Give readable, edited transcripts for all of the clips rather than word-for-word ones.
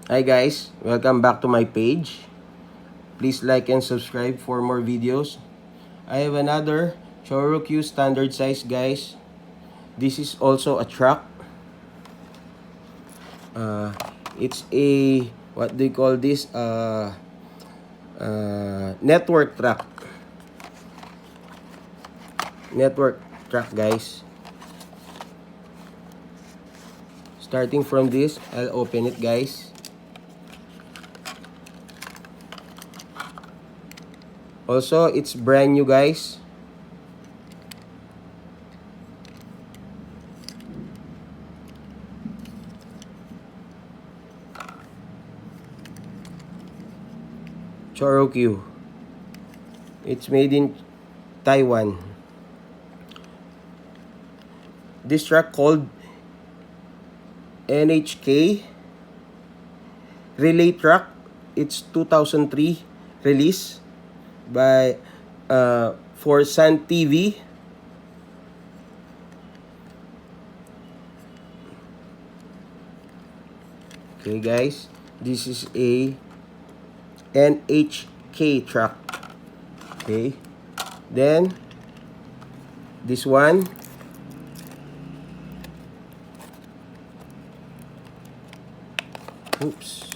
Hi guys, welcome back to my page. Please like and subscribe for more videos. I have another Choro Q standard size guys. This is also a truck. It's a, what do you call this? Network truck. Network truck guys. Starting from this, I'll open it guys. Also, it's brand new guys. Choro Q. It's made in Taiwan. This truck called NHK Relay Truck. It's 2003 release by for Sun TV. Okay guys, this is a NHK truck. Okay, then this one, oops,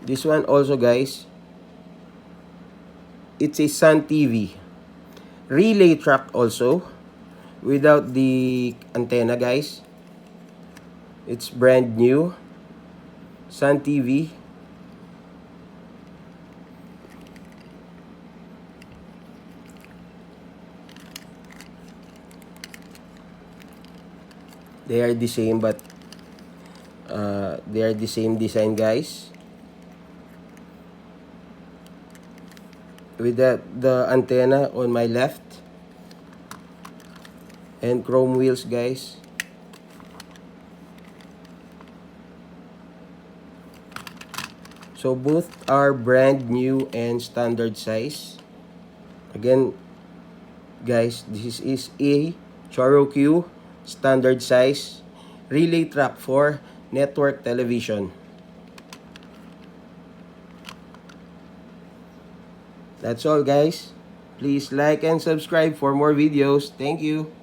this one also guys, it's a Sun TV relay truck also, without the antenna guys. It's brand new Sun TV. They are the same, but they are the same design guys, with the antenna on my left and chrome wheels guys. So both are brand new and standard size. Again guys, this is a Choro Q standard size relay truck for network television. That's all guys. Please like and subscribe for more videos. Thank you.